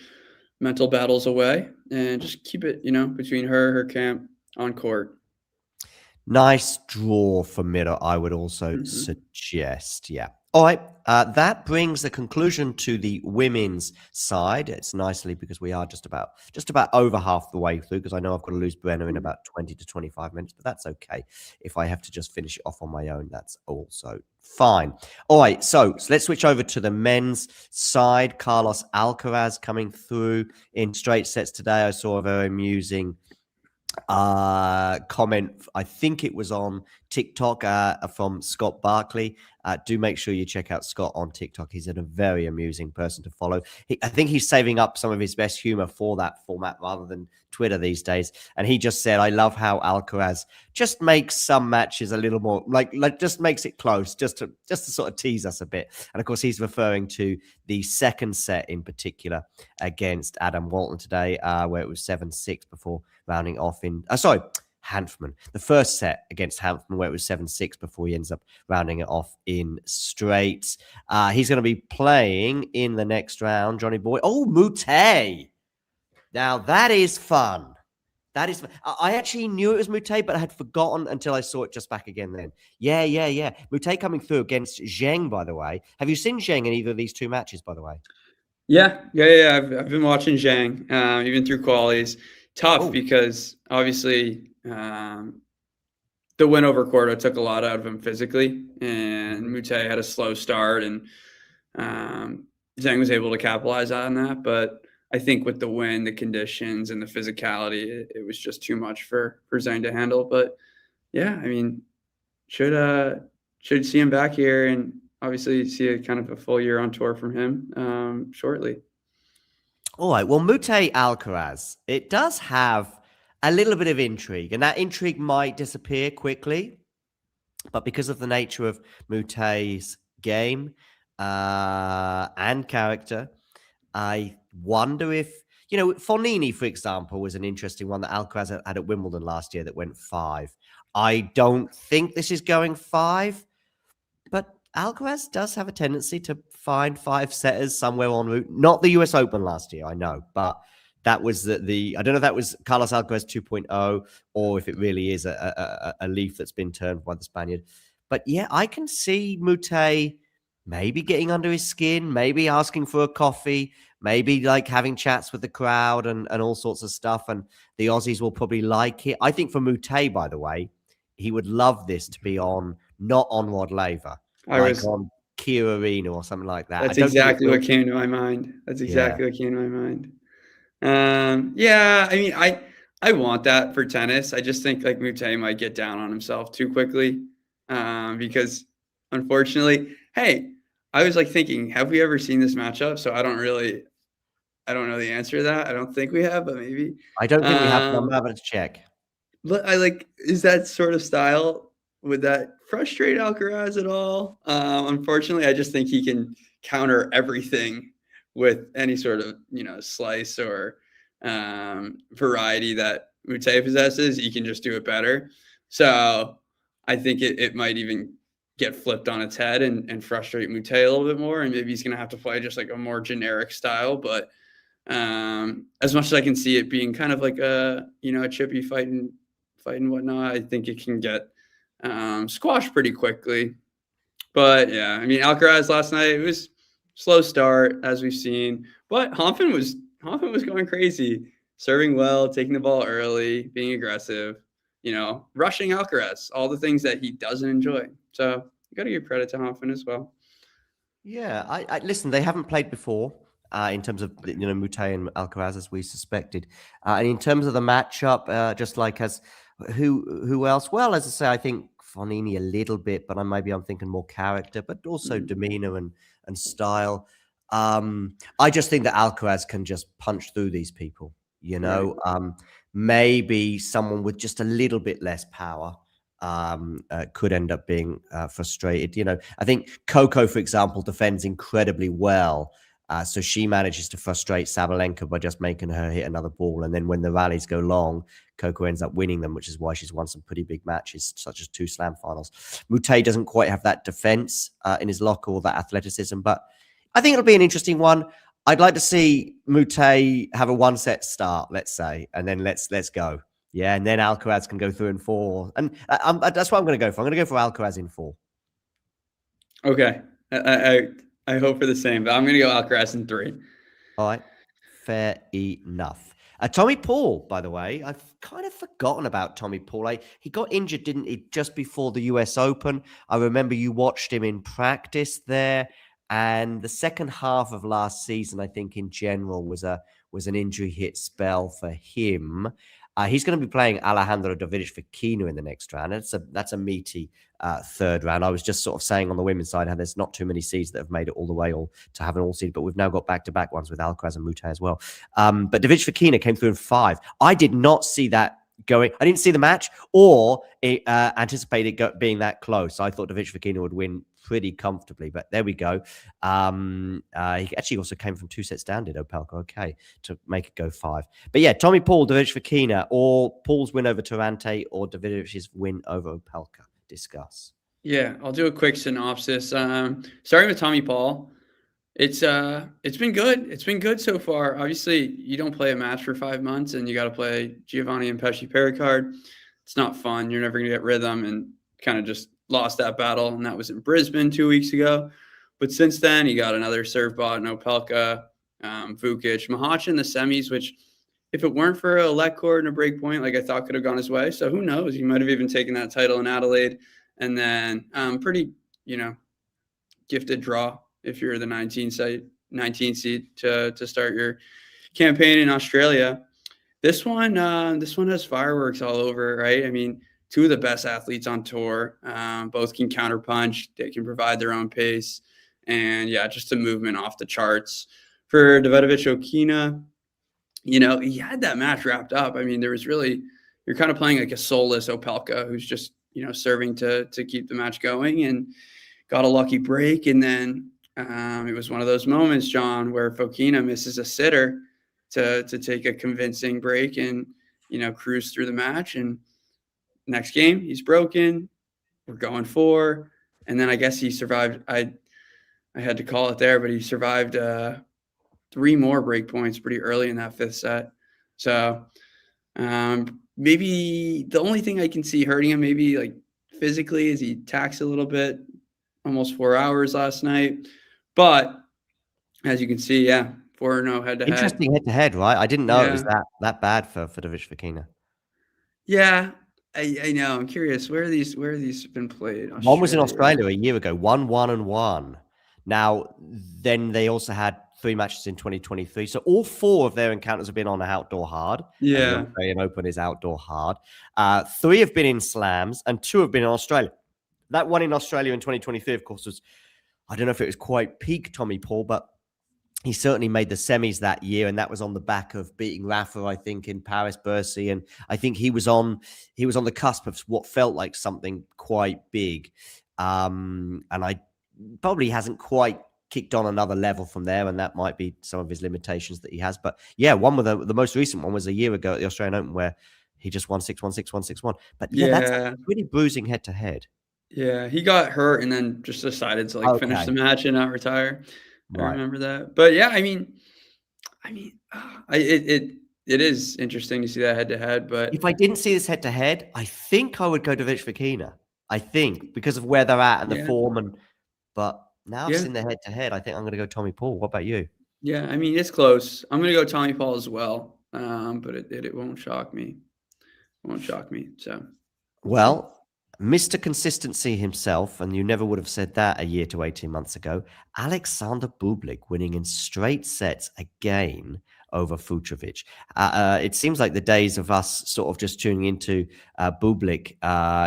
mental battles away and just keep it, between her camp on court. Nice draw for Mida, I would also suggest. Yeah. All right. That brings the conclusion to the women's side. It's nicely because we are just about over half the way through, because I know I've got to lose Brenner in about 20 to 25 minutes, but that's okay. If I have to just finish it off on my own, that's also fine. All right. So let's switch over to the men's side. Carlos Alcaraz coming through in straight sets today. I saw a very amusing comment, I think it was on TikTok, from Scott Barkley. Do make sure you check out Scott on TikTok. He's a very amusing person to follow. I think he's saving up some of his best humor for that format rather than Twitter these days. And he just said, I love how Alcaraz just makes some matches a little more like just makes it close, just to sort of tease us a bit. And of course, he's referring to the second set in particular against Adam Walton today, where it was 7-6 before rounding off in Hanfman. The first set against Hanfman, where it was 7-6 before he ends up rounding it off in straights. He's going to be playing in the next round, Johnny Boy. Oh, Moutet. Now, that is fun. That is fun. I actually knew it was Moutet, but I had forgotten until I saw it just back again then. Yeah. Moutet coming through against Zheng, by the way. Have you seen Zheng in either of these two matches, by the way? Yeah. I've been watching Zheng, even through qualies. Tough because obviously the win over Corda took a lot out of him physically, and Moutet had a slow start, and Zheng was able to capitalize on that. But I think with the win, the conditions, and the physicality, it was just too much for Zheng to handle. But yeah, should see him back here, and obviously see a kind of a full year on tour from him shortly. All right. Well, Moutet Alcaraz, it does have a little bit of intrigue, and that intrigue might disappear quickly. But because of the nature of Moutet's game and character, I wonder if, Fonini, for example, was an interesting one that Alcaraz had at Wimbledon last year that went 5. I don't think this is going 5, but Alcaraz does have a tendency to find 5-setters somewhere en route. Not the US Open last year, I know, but that was I don't know if that was Carlos Alcaraz 2.0 or if it really is a leaf that's been turned by the Spaniard. But yeah, I can see Moutet maybe getting under his skin, maybe asking for a coffee, maybe like having chats with the crowd and all sorts of stuff. And the Aussies will probably like it. I think for Moutet, by the way, he would love this to be not on Rod Laver, on Kia Arena or something like that. That's exactly what came to my mind. I want that for tennis. I just think like Moutet might get down on himself too quickly because unfortunately, I was like thinking, have we ever seen this matchup? So I don't really I don't know the answer to that. I don't think we have, but maybe. I don't think we have. I'm having to check. But is that sort of style, would that frustrate Alcaraz at all? Unfortunately, I just think he can counter everything with any sort of, slice or variety that Moutet possesses. He can just do it better. So I think it might even get flipped on its head and frustrate Moutet a little bit more. And maybe he's going to have to play just like a more generic style. But as much as I can see it being kind of like a chippy fight and whatnot, I think it can get squashed pretty quickly. But yeah, I mean, Alcaraz last night, it was slow start as we've seen, but Hanfin was going crazy, serving well, taking the ball early, being aggressive, rushing Alcaraz, all the things that he doesn't enjoy. So you got to give credit to Hanfin as well. Yeah, I listen. They haven't played before. In terms of Moutet and Alcaraz, as we suspected, and in terms of the matchup, just like as who else? Well, as I say, I think Fognini a little bit, but I'm thinking more character, but also demeanor and style. I just think that Alcaraz can just punch through these people. Right. Maybe someone with just a little bit less power could end up being frustrated. I think Coco, for example, defends incredibly well. So she manages to frustrate Sabalenka by just making her hit another ball. And then when the rallies go long, Coco ends up winning them, which is why she's won some pretty big matches, such as 2 slam finals. Moutet doesn't quite have that defense in his locker or that athleticism, but I think it'll be an interesting one. I'd like to see Moutet have a 1-set start, let's say, and then let's go. Yeah, and then Alcaraz can go through in 4. And that's what I'm going to go for. I'm going to go for Alcaraz in 4. Okay. I hope for the same, but I'm going to go Alcaraz in 3. All right. Fair enough. Tommy Paul, by the way, I've kind of forgotten about Tommy Paul. He got injured, didn't he, just before the US Open? I remember you watched him in practice there. And the second half of last season, I think in general, was an injury hit spell for him. He's going to be playing Alejandro Davidovich Fokina in the next round. That's a meaty third round. I was just sort of saying on the women's side how there's not too many seeds that have made it all the way or to have an all seed, but we've now got back-to-back ones with Alcaraz and Moutet as well. But Davidovich Fokina came through in 5. I did not see that going. I didn't see the match or anticipate it being that close. I thought Davidovich Fokina would win pretty comfortably, but there we go. He actually also came from 2 sets down, did Opelka, okay, to make it go 5. But yeah, Tommy Paul, Davidovich Fokina, or Paul's win over Tarante or Davidovich's win over Opelka. Discuss. Yeah, I'll do a quick synopsis. Starting with Tommy Paul, it's been good. It's been good so far. Obviously, you don't play a match for 5 months, and you got to play Giovanni and Pesci Pericard. It's not fun. You're never going to get rhythm, and kind of just lost that battle, and that was in Brisbane 2 weeks ago. But since then, he got another serve bot, Opelka, Vukic, Mahac in the semis, which if it weren't for a let court and a break point, I thought could have gone his way. So who knows? He might have even taken that title in Adelaide. And then pretty, gifted draw if you're the 19 seed to start your campaign in Australia. This one has fireworks all over, right? I mean, 2 of the best athletes on tour, both can counterpunch. They can provide their own pace. And yeah, just a movement off the charts. For Davidovich Fokina, he had that match wrapped up. I mean, you're kind of playing like a soulless Opelka who's just, serving to keep the match going, and got a lucky break. And then it was one of those moments, John, where Fokina misses a sitter to take a convincing break and, cruise through the match. And next game, he's broken. We're going 4. And then I guess he survived. I had to call it there, but he survived 3 more break points pretty early in that 5th set. So maybe the only thing I can see hurting him, maybe physically, is he taxed a little bit, almost 4 hours last night. But as you can see, 4-0 head-to-head. Interesting head-to-head, right? I didn't know it was that bad for Davidovich Fokina. Yeah, I know. I'm curious, where are these been played? Australia. One was in Australia a year ago, 1-1-1. Now, then they also had 3 matches in 2023. So all 4 of their encounters have been on outdoor hard. Yeah. The Australian Open is outdoor hard. 3 have been in slams and 2 have been in Australia. That one in Australia in 2023, of course, was, I don't know if it was quite peak Tommy Paul, but he certainly made the semis that year, and that was on the back of beating Rafa, I think, in Paris Bercy. And I think he was on the cusp of what felt like something quite big. And I probably hasn't quite kicked on another level from there, and that might be some of his limitations that he has. But yeah, one with the most recent one was a year ago at the Australian Open, where he just won 6-1, 6-1, 6-1. But yeah, that's really bruising head to head. Yeah, he got hurt and then just decided to like finish the match and not retire. I remember that. But yeah, it is interesting to see that head to head. But if I didn't see this head to head, I think I would go to Fokina. I think because of where they're at and the form, but now I've seen the head to head. I think I'm going to go Tommy Paul. What about you? Yeah, I mean, it's close. I'm going to go Tommy Paul as well. But it won't shock me. It won't shock me. So, well, Mr. Consistency himself, and you never would have said that a year to 18 months ago, Alexander Bublik winning in straight sets again over Fucsovics. It seems like the days of us sort of just tuning into Bublik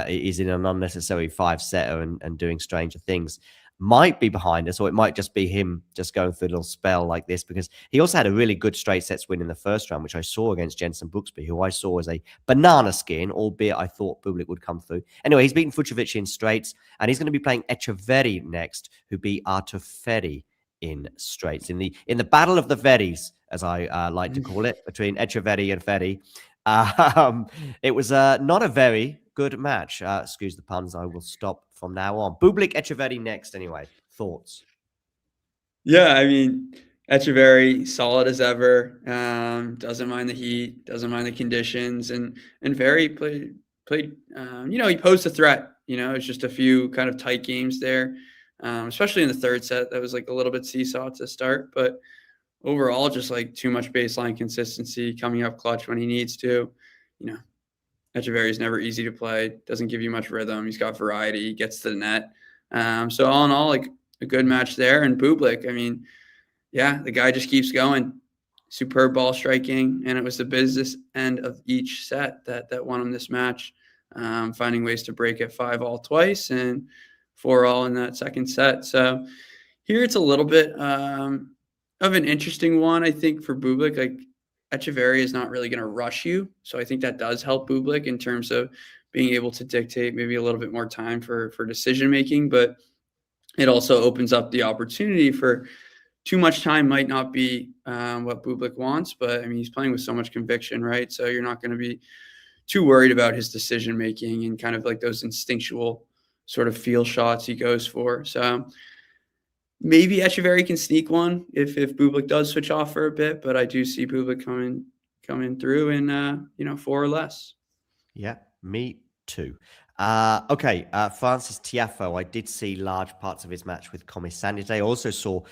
is in an unnecessary 5-setter and doing stranger things might be behind us, or it might just be him just going through a little spell like this, because he also had a really good straight sets win in the first round, which I saw against Jenson Brooksby, who I saw as a banana skin, albeit I thought Bublik would come through. Anyway, he's beaten Fucsovics in straights, and he's going to be playing Etcheverry next, who beat Artur Ferry in straights. In the battle of the Ferries, as I like to call it, between Etcheverry and Ferry. It was not a very good match. Excuse the puns. I will stop from now on. Bublik, Etcheverry next. Anyway, thoughts? Yeah, I mean, Etcheverry solid as ever. Doesn't mind the heat. Doesn't mind the conditions. And Ferry played. He posed a threat. It's just a few kind of tight games there, especially in the third set. That was like a little bit seesaw to start, but overall, just like too much baseline consistency, coming up clutch when he needs to. Etcheverry is never easy to play. Doesn't give you much rhythm. He's got variety. He gets to the net. So all in all, like a good match there. And Bublik, I mean, yeah, the guy just keeps going. Superb ball striking, and it was the business end of each set that won him this match. Finding ways to break at 5-all twice and 4-all in that second set. So here it's a little bit of an interesting one, I think, for Bublik. Like, Etcheverry is not really going to rush you. So I think that does help Bublik in terms of being able to dictate maybe a little bit more time for decision-making. But it also opens up the opportunity for too much time might not be what Bublik wants. But, I mean, he's playing with so much conviction, right? So you're not going to be too worried about his decision-making and kind of like those instinctual sort of feel shots he goes for. So maybe Etcheverry can sneak one if Bublik does switch off for a bit, but I do see Bublik coming through in 4 or less. Yeah, me too. Okay, Francis Tiafoe. I did see large parts of his match with Commissania today. I also saw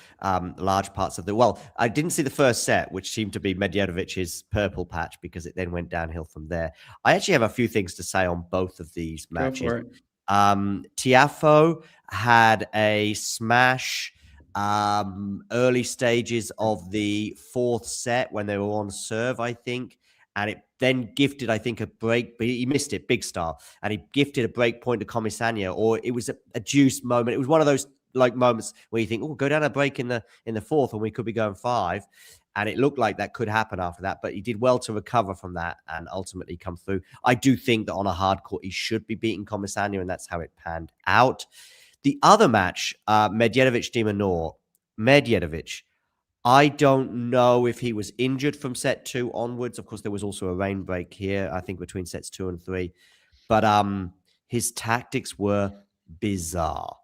large parts of I didn't see the first set, which seemed to be Medvedevic's purple patch, because it then went downhill from there. I actually have a few things to say on both of these matches. Tiafoe had a smash early stages of the fourth set when they were on serve, I think, and it then gifted, I think, a break, but he missed it, big star, and he gifted a break point to Commissania, or it was a juice moment. It was one of those like moments where you think, oh, go down a break in the fourth and we could be going 5. And it looked like that could happen after that, but he did well to recover from that and ultimately come through. I do think that on a hard court, he should be beating Commissania, and that's how it panned out. The other match, Medvedev-de Minaur. Medvedev, I don't know if he was injured from set 2 onwards. Of course, there was also a rain break here, I think, between sets 2 and 3. But his tactics were bizarre.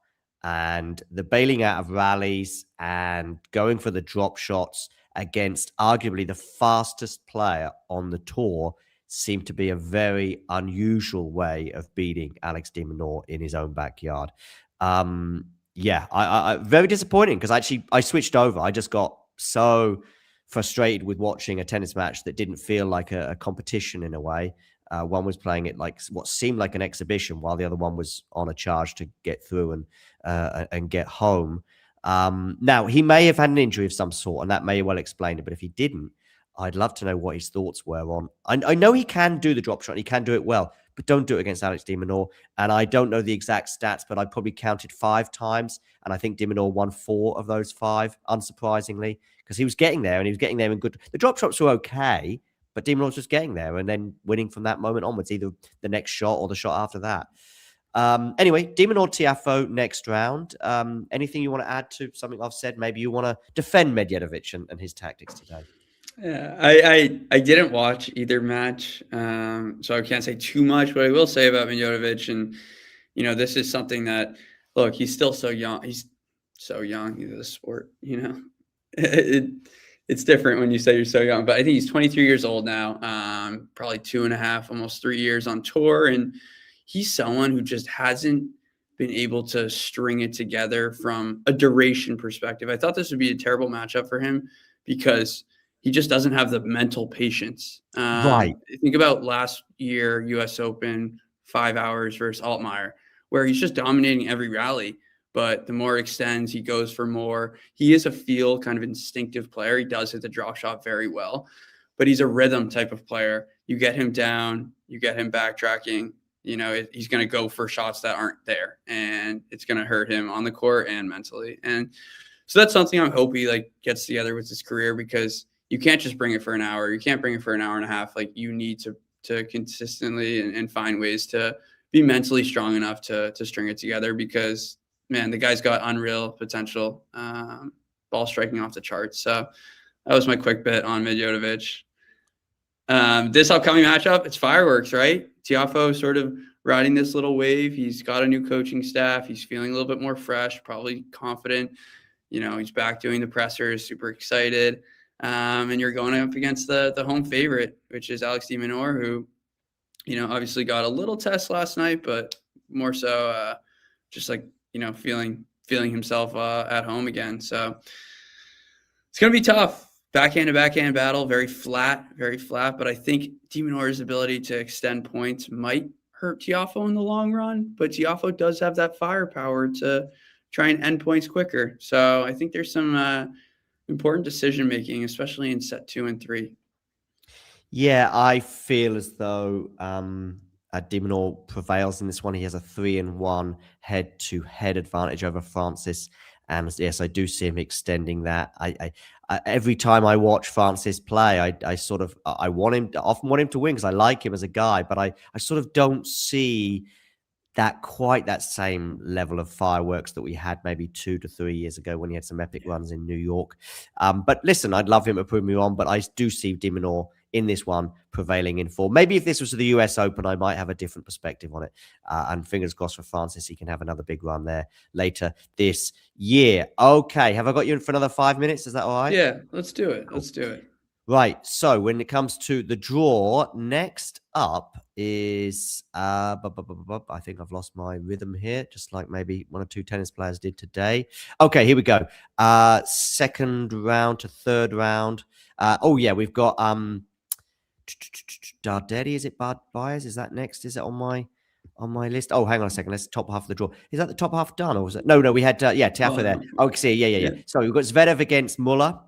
And the bailing out of rallies and going for the drop shots against arguably the fastest player on the tour seemed to be a very unusual way of beating Alex de Minaur in his own backyard. Yeah, I very disappointing, because I switched over. I just got so frustrated with watching a tennis match that didn't feel like a competition in a way. One was playing it like what seemed like an exhibition, while the other one was on a charge to get through and get home. Now, he may have had an injury of some sort, and that may well explain it. But if he didn't, I'd love to know what his thoughts were on. I know he can do the drop shot, and he can do it well, but don't do it against Alex de Minaur. And I don't know the exact stats, but I probably counted 5 times, and I think de Minaur won 4 of those 5, unsurprisingly, because he was getting there, and he was getting there in good. The drop shots were okay, but de Minaur was just getting there and then winning from that moment onwards, either the next shot or the shot after that. Anyway, de Minaur Tiafoe next round. Anything you want to add to something I've said? Maybe you want to defend Medvedev and his tactics today. Yeah, I didn't watch either match, so I can't say too much. What I will say about Medvedev, and this is something that, look, he's still so young. He's so young. He's a sport. It's different when you say you're so young. But I think he's 23 years old now. Probably 2.5, almost 3 years on tour, and he's someone who just hasn't been able to string it together from a duration perspective. I thought this would be a terrible matchup for him because he just doesn't have the mental patience. Right. Think about last year, U.S. Open, 5 hours versus Altmaier, where he's just dominating every rally. But the more it extends, he goes for more. He is a feel kind of instinctive player. He does hit the drop shot very well, but he's a rhythm type of player. You get him down, you get him backtracking. He's going to go for shots that aren't there, and it's going to hurt him on the court and mentally. And so that's something I hope he gets together with his career, because you can't just bring it for an hour. You can't bring it for an hour and a half. You need to consistently and find ways to be mentally strong enough to string it together, because, man, the guy's got unreal potential, ball striking off the charts. So that was my quick bit on Medvedev. This upcoming matchup, it's fireworks, right? Tiafoe sort of riding this little wave. He's got a new coaching staff. He's feeling a little bit more fresh, probably confident. He's back doing the pressers, super excited. And you're going up against the home favorite, which is Alex de Minaur, who, obviously got a little test last night, but more so just feeling himself at home again. So it's going to be tough. Backhand to backhand battle, very flat. But I think de Minaur's ability to extend points might hurt Tiafoe in the long run. But Tiafoe does have that firepower to try and end points quicker. So I think there's some important decision-making, especially in set 2 and 3. Yeah, I feel as though de Minaur prevails in this one. He has a 3-1 head-to-head advantage over Francis. And yes, I do see him extending that. I every time I watch Francis play, I often want him to win because I like him as a guy, but I sort of don't see that same level of fireworks that we had maybe 2 to 3 years ago when he had some epic runs in New York. But listen, I'd love him to prove me wrong, but I do see de Minaur in this one prevailing in 4. Maybe if this was the US Open, I might have a different perspective on it. And fingers crossed for Francis, he can have another big run there later this year. Okay, have I got you in for another 5 minutes? Is that all right? Yeah, let's do it. Cool. Let's do it. Right, so when it comes to the draw, next up is, I think I've lost my rhythm here, just like maybe 1 or 2 tennis players did today. Okay, here we go. Second round to third round. We've got Dardetti. Is it Bard Byers? Is that next? Is it on my list? Oh, hang on a second. Let's top half of the draw. Is that the top half done, or was it? No, we had Tiafoe there. Oh, see, yeah. So we've got Zverev against Muller.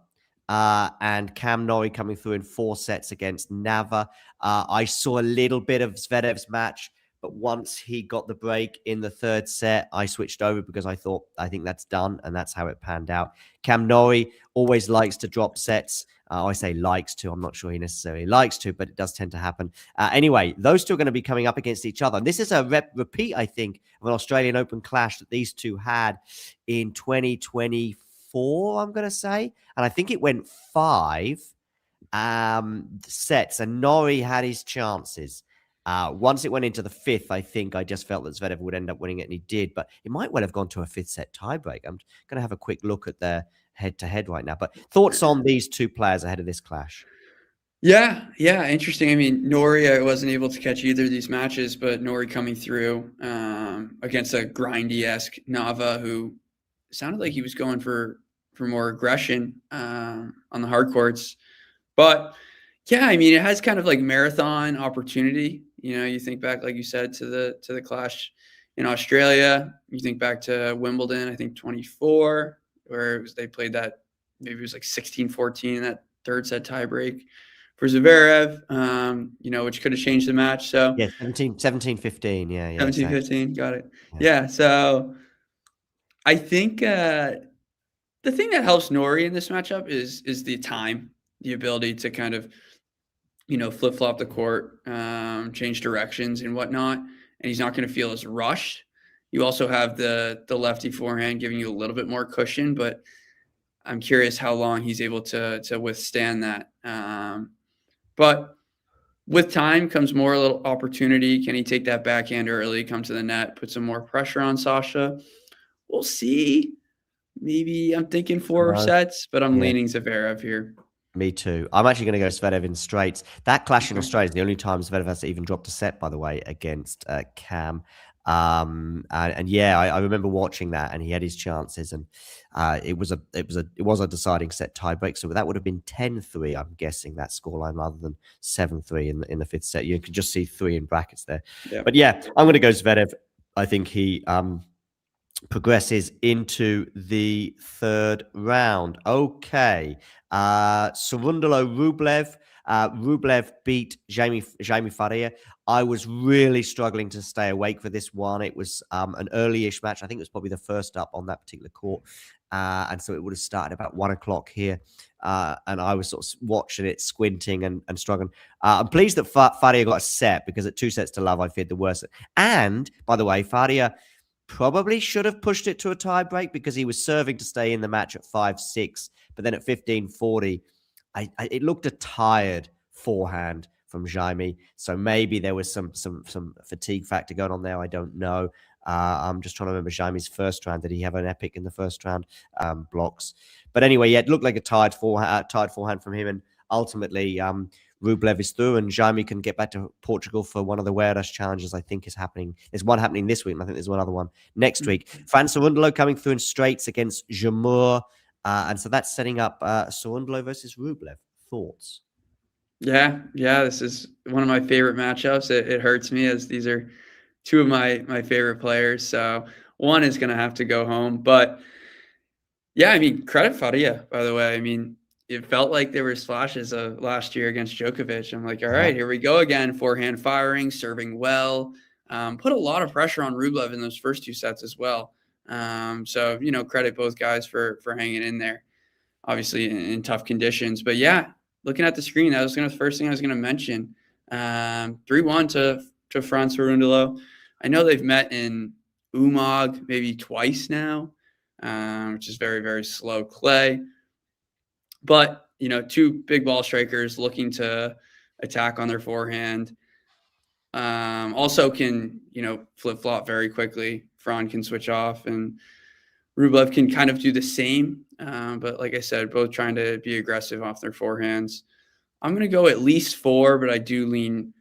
And Cam Norrie coming through in 4 sets against Nava. I saw a little bit of Zverev's match, but once he got the break in the 3rd set, I switched over because I think that's done, and that's how it panned out. Cam Norrie always likes to drop sets. I say likes to. I'm not sure he necessarily likes to, but it does tend to happen. Anyway, those two are going to be coming up against each other. And this is a repeat, I think, of an Australian Open clash that these two had in 2024, I'm going to say. And I think it went 5 sets, and Norrie had his chances. Once it went into the 5th, I think I just felt that Zverev would end up winning it, and he did. But it might well have gone to a 5th set tiebreak. I'm going to have a quick look at their head-to-head right now. But thoughts on these two players ahead of this clash? Yeah, interesting. I mean, Norrie, I wasn't able to catch either of these matches, but Norrie coming through against a grindy-esque Nava who sounded like he was going for more aggression on the hard courts. But yeah, I mean, it has kind of like marathon opportunity. You think back, like you said, to the clash in Australia. You think back to Wimbledon, I think 24, where they played that, maybe it was like 16-14 in that 3rd set tiebreak for Zverev, which could have changed the match. So Yeah, 17-15. Yeah, 17-15. Exactly. Got it. Yeah. So I think the thing that helps Norrie in this matchup is the time, the ability to kind of, flip flop the court, change directions and whatnot, and he's not going to feel as rushed. You also have the lefty forehand giving you a little bit more cushion, but I'm curious how long he's able to withstand that. But with time comes more little opportunity. Can he take that backhand early, come to the net, put some more pressure on Sasha? We'll see. Maybe I'm thinking 4 sets, but I'm leaning Zverev here. Me too. I'm actually going to go Zverev in straights. That clash in Australia is the only time Zverev has even dropped a set, by the way, against Cam. And yeah, I remember watching that, and he had his chances, and it was a deciding set tiebreak. So that would have been 10-3. I'm guessing that scoreline rather than 7-3 in the fifth set. You could just see 3 in brackets there. Yeah. But yeah, I'm going to go Zverev. I think he progresses into the third round. Okay. Cerundolo Rublev. Rublev beat Jaime Faria. I was really struggling to stay awake for this one. It was an early-ish match. I think it was probably the first up on that particular court. And so it would have started about 1 o'clock here. And I was sort of watching it, squinting and struggling. I'm pleased that Faria got a set, because at 2 sets to love, I feared the worst. And, by the way, Faria probably should have pushed it to a tie break, because he was serving to stay in the match at 5-6. But then at 15-40, it looked a tired forehand from Jaime. So maybe there was some fatigue factor going on there. I don't know. I'm just trying to remember Jaime's first round. Did he have an epic in the first round? Blocks. But anyway, yeah, it looked like a tired forehand from him. And ultimately, Rublev is through, and Jaime can get back to Portugal for one of the Weirdas challenges, I think, is happening. There's one happening this week, and I think there's one other one next week. Fran Cerundolo coming through in straights against Jamur. And so that's setting up Cerundolo versus Rublev. Thoughts? Yeah, this is one of my favorite matchups. It hurts me, as these are 2 of my favorite players. So one is going to have to go home. But yeah, I mean, credit Faria, by the way. I mean, it felt like there were flashes of last year against Jovic. I'm like, all right, here we go again. Forehand firing, serving well. Put a lot of pressure on Rublev in those first 2 sets as well. So, credit both guys for hanging in there, obviously in tough conditions. But yeah, looking at the screen, that was the first thing I was going to mention. 3-1 to Fran Cerundolo. I know they've met in Umag maybe twice now, which is very, very slow clay. But, 2 big ball strikers looking to attack on their forehand. Also can, flip-flop very quickly. Fran can switch off, and Rublev can kind of do the same. But like I said, both trying to be aggressive off their forehands. I'm going to go at least 4, but I do lean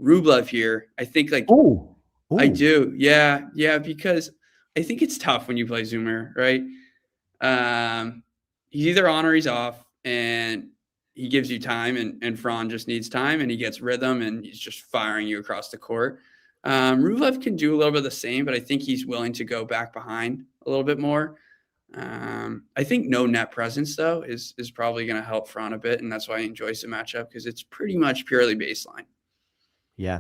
Rublev here. I think Ooh. I do. Yeah, because I think it's tough when you play Zoomer, right? He's either on or he's off, and he gives you time, and Fran just needs time, and he gets rhythm, and he's just firing you across the court. Rublev can do a little bit of the same, but I think he's willing to go back behind a little bit more. I think no net presence, though, is probably going to help Fran a bit, and that's why I enjoy the matchup, because it's pretty much purely baseline. Yeah.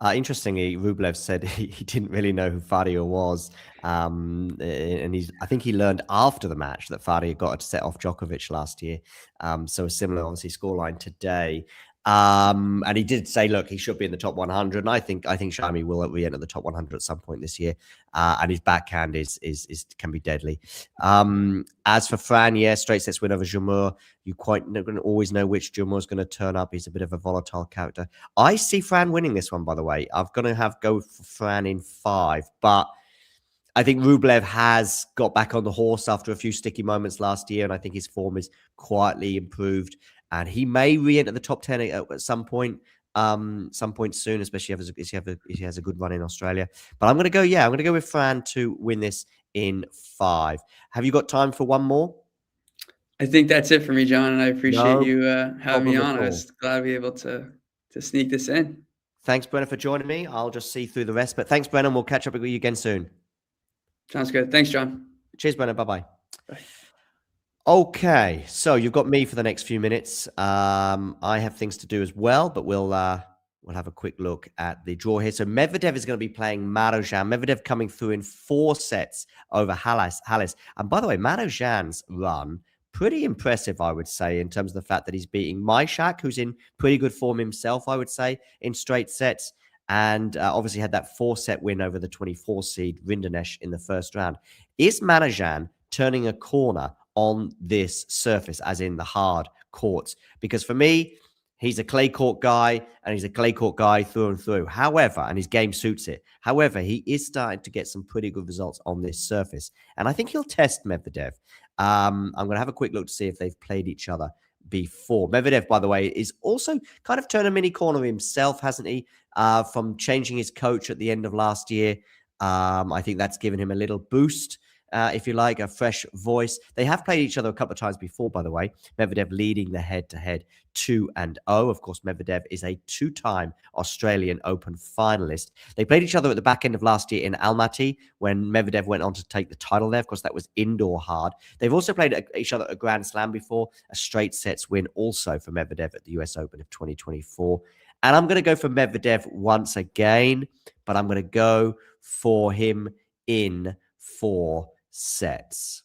Interestingly, Rublev said he didn't really know who Faria was. And I think he learned after the match that Faria got a set off Djokovic last year. So a similar, obviously, scoreline today. And he did say, look, he should be in the top 100. And I think Jaime will re-enter the top 100 at some point this year. And his backhand can be deadly. As for Fran, yeah, straight sets win over Jamur. You don't always know which Jamur is going to turn up. He's a bit of a volatile character. I see Fran winning this one, by the way. I'm going to go for Fran in 5, but I think Rublev has got back on the horse after a few sticky moments last year, and I think his form is quietly improved. And he may re-enter the top 10 at some point soon, especially if he has a good run in Australia. But I'm going to go with Fran to win this in 5. Have you got time for one more? I think that's it for me, John, and I appreciate you having me on. I was glad to be able to sneak this in. Thanks, Brennan, for joining me. I'll just see through the rest. But thanks, Brennan. We'll catch up with you again soon. Sounds good. Thanks, John. Cheers, Brennan. Bye-bye. Bye. Okay, so you've got me for the next few minutes. I have things to do as well, but we'll have a quick look at the draw here. So Medvedev is going to be playing Marozsan. Medvedev coming through in 4 sets over Halys. And by the way, Marozsan's run, pretty impressive, I would say, in terms of the fact that he's beating Maishak, who's in pretty good form himself, I would say, in straight sets. And obviously had that 4-set win over the 24 seed Rinderknecht in the first round. Is Marozsan turning a corner on this surface, as in the hard courts? Because for me, he's a clay court guy, and he's a clay court guy through and through. However, and his game suits it. However, he is starting to get some pretty good results on this surface. And I think he'll test Medvedev. I'm going to have a quick look to see if they've played each other before. Medvedev, by the way, is also kind of turned a mini corner himself, hasn't he? From changing his coach at the end of last year. I think that's given him a little boost. If you like, a fresh voice. They have played each other a couple of times before, by the way. Medvedev leading the head-to-head 2-0. Of course, Medvedev is a 2-time Australian Open finalist. They played each other at the back end of last year in Almaty when Medvedev went on to take the title there. Of course, that was indoor hard. They've also played each other at Grand Slam before. A straight sets win also for Medvedev at the US Open of 2024. And I'm going to go for Medvedev once again, but I'm going to go for him in 4 sets.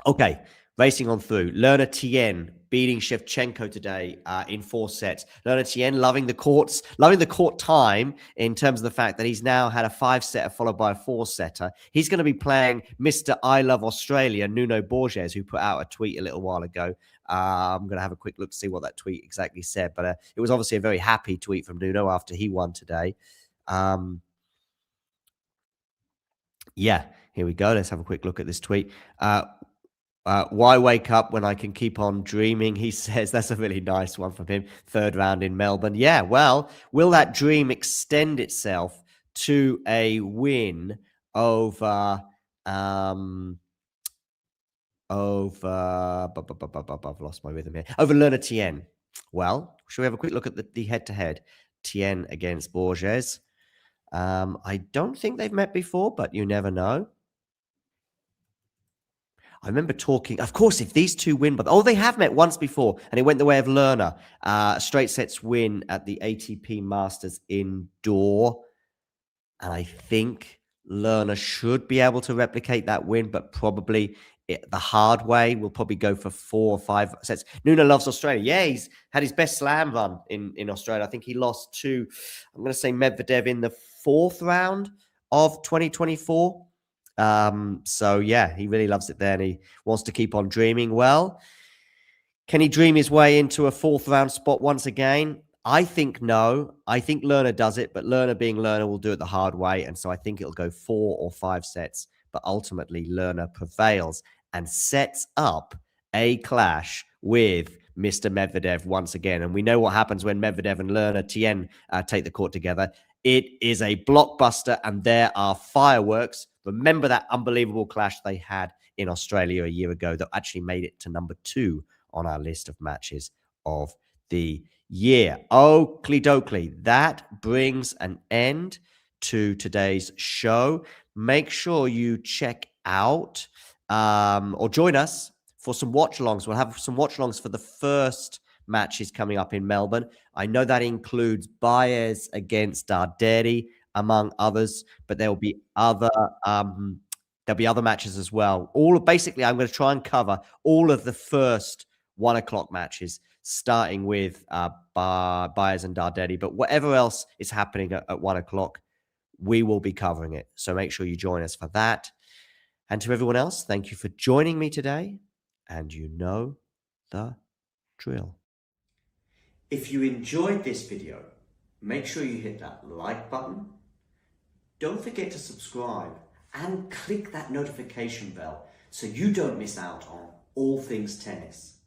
Okay, racing on through. Lerner Tien beating Shevchenko today in 4 sets. Lerner Tien loving the court time in terms of the fact that he's now had a 5-setter followed by a 4-setter. He's going to be playing Mr. I Love Australia, Nuno Borges, who put out a tweet a little while ago. I'm going to have a quick look to see what that tweet exactly said, but it was obviously a very happy tweet from Nuno after he won today. Yeah, here we go. Let's have a quick look at this tweet. Why wake up when I can keep on dreaming? He says that's a really nice one from him. 3rd round in Melbourne. Yeah, well, will that dream extend itself to a win over I've lost my rhythm here. Over Lerner Tien. Well, shall we have a quick look at the head-to-head? Tien against Borges. I don't think they've met before, but you never know. I remember talking, of course, if these two win, but they have met once before, and it went the way of Lerner. Straight sets win at the ATP Masters indoor. And I think Lerner should be able to replicate that win, but probably the hard way. Will probably go for 4 or 5 sets. Nuno loves Australia. Yeah, he's had his best slam run in Australia. I think he lost to, I'm going to say, Medvedev in the 4th round of 2024. So yeah, he really loves it there, and he wants to keep on dreaming. Well, can he dream his way into a 4th round spot once again? I think no. I think Lerner does it, but Lerner being Lerner will do it the hard way, and so I think it'll go 4 or 5 sets, but ultimately Lerner prevails and sets up a clash with Mr. Medvedev once again. And we know what happens when Medvedev and Lerner Tien take the court together. It is a blockbuster, and there are fireworks. Remember that unbelievable clash they had in Australia a year ago that actually made it to number 2 on our list of matches of the year. Oakley dokley. That brings an end to today's show. Make sure you check out or join us for some watch-alongs. We'll have some watch-alongs for the first matches coming up in Melbourne. I know that includes Baez against Darderi, among others, but there will be other matches as well. Basically, I'm going to try and cover all of the first 1 o'clock matches, starting with Baez and Darderi. But whatever else is happening at 1 o'clock, we will be covering it. So make sure you join us for that. And to everyone else, thank you for joining me today. And you know the drill. If you enjoyed this video, make sure you hit that like button. Don't forget to subscribe and click that notification bell so you don't miss out on all things tennis.